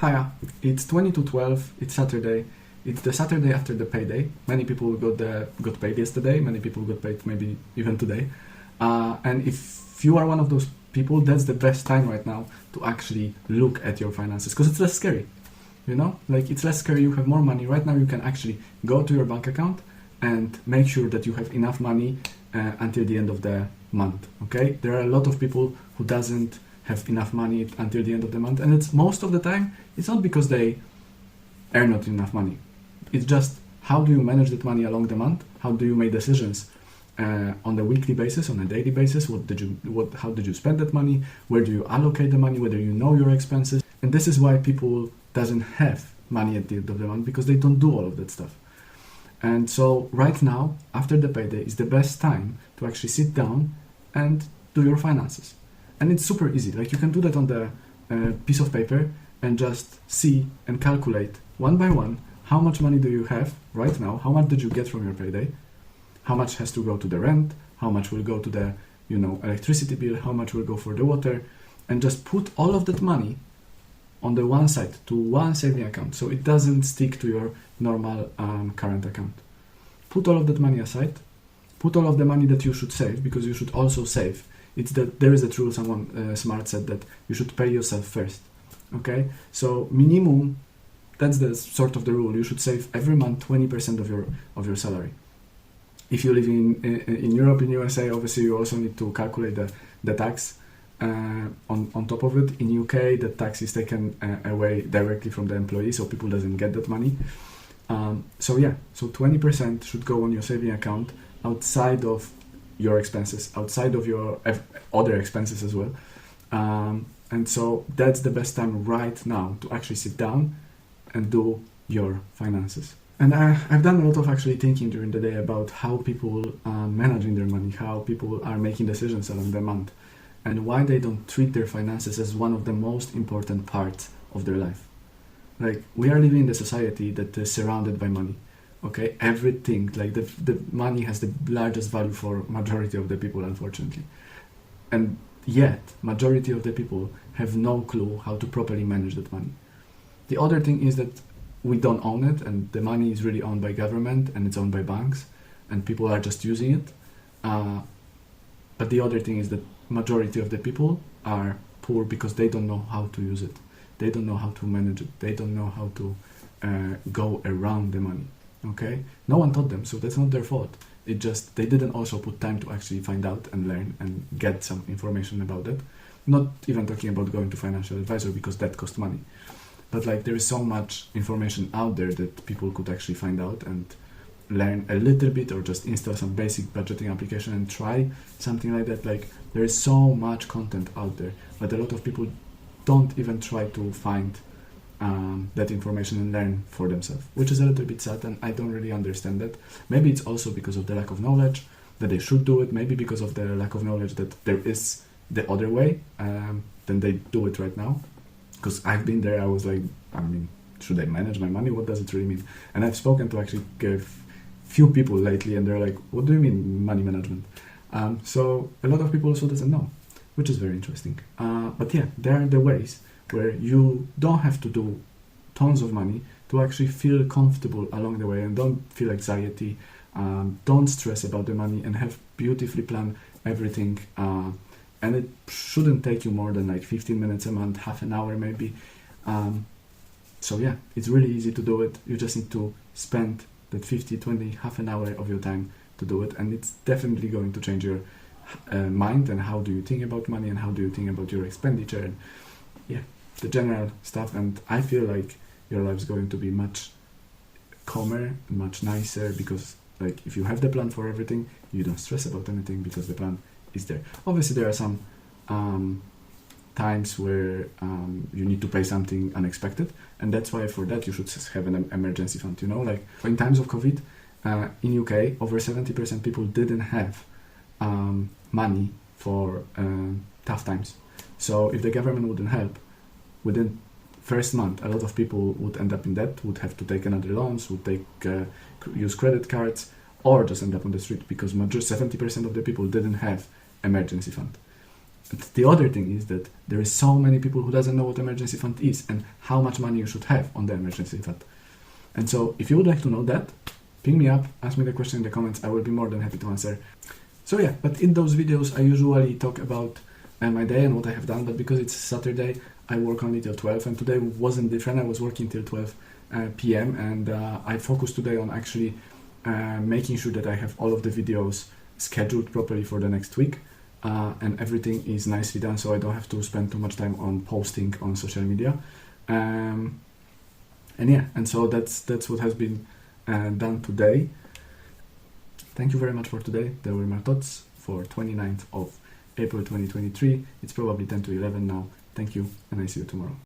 Hiya, it's 22:12, it's Saturday. It's the Saturday after the payday. Many people got paid yesterday, many people got paid maybe even today. And if you are one of those people, that's the best time right now to actually look at your finances because it's less scary. You know, like it's less scary, you have more money. Right now you can actually go to your bank account and make sure that you have enough money until the end of the month, okay? There are a lot of people who doesn't have enough money until the end of the month, and it's most of the time, it's not because they earn not enough money. It's just how do you manage that money along the month? How do you make decisions on a weekly basis, on a daily basis? How did you spend that money? Where do you allocate the money? Whether you know your expenses? And this is why people doesn't have money at the end of the month, because they don't do all of that stuff. And so right now, after the payday, is the best time to actually sit down and do your finances. And it's super easy. Like you can do that on the piece of paper and just see and calculate one by one how much money do you have right now, how much did you get from your payday, how much has to go to the rent, how much will go to the electricity bill, how much will go for the water, and just put all of that money on the one side to one saving account so it doesn't stick to your normal current account. Put all of that money aside, put all of the money that you should save, because you should also save. It's that there is a rule, someone smart said that you should pay yourself first. Okay, so minimum, that's the sort of the rule. You should save every month 20% of your salary. If you live in Europe, in USA, obviously you also need to calculate the tax on top of it. In UK, the tax is taken away directly from the employee, so people doesn't get that money. So 20% should go on your saving account outside of your expenses, outside of your other expenses as well. And so that's the best time right now to actually sit down and do your finances. And I've done a lot of actually thinking during the day about how people are managing their money, how people are making decisions along the month, and why they don't treat their finances as one of the most important parts of their life. Like, we are living in a society that is surrounded by money. Okay, everything, like the money has the largest value for majority of the people, unfortunately. And yet, majority of the people have no clue how to properly manage that money. The other thing is that we don't own it, and the money is really owned by government and it's owned by banks, and people are just using it. But the other thing is that majority of the people are poor because they don't know how to use it. They don't know how to manage it. They don't know how to go around the money. Okay, no one taught them, so that's not their fault. It just, they didn't also put time to actually find out and learn and get some information about it. Not even talking about going to financial advisor, because that costs money. But like, there is so much information out there that people could actually find out and learn a little bit, or just install some basic budgeting application and try something like that. Like, there is so much content out there, but a lot of people don't even try to find that information and learn for themselves, which is a little bit sad, and I don't really understand that. Maybe it's also because of the lack of knowledge that they should do it, maybe because of the lack of knowledge that there is the other way, then they do it right now. Because I've been there, I was like, should I manage my money? What does it really mean? And I've spoken to actually a few people lately, and they're like, what do you mean money management? So a lot of people also doesn't know, which is very interesting. But yeah, there are the ways where you don't have to do tons of money to actually feel comfortable along the way and don't feel anxiety, don't stress about the money, and have beautifully planned everything. And it shouldn't take you more than like 15 minutes a month, half an hour maybe. So yeah, it's really easy to do it. You just need to spend that 50, 20, half an hour of your time to do it. And it's definitely going to change your mind, and how do you think about money, and how do you think about your expenditure, and yeah, the general stuff. And I feel like your life's going to be much calmer, much nicer, because like, if you have the plan for everything, you don't stress about anything because the plan is there. Obviously, there are some times where you need to pay something unexpected, and that's why for that you should have an emergency fund. Like in times of COVID, in UK, over 70% people didn't have money for tough times. So if the government wouldn't help, within first month, a lot of people would end up in debt, would have to take another loans, would use credit cards, or just end up on the street, because 70% of the people didn't have emergency fund. the other thing is that there is so many people who doesn't know what emergency fund is and how much money you should have on the emergency fund. And so if you would like to know that, ping me up, ask me the question in the comments. I will be more than happy to answer. So yeah, but in those videos I usually talk about my day and what I have done, but because it's Saturday, I work only till 12, and today wasn't different. I was working till 12 p.m. and I focused today on actually making sure that I have all of the videos scheduled properly for the next week, and everything is nicely done, so I don't have to spend too much time on posting on social media. And yeah, and so that's what has been done today. Thank you very much for today. There were my thoughts for 29th of April 2023. It's probably 10 to 11 now. Thank you, and I see you tomorrow.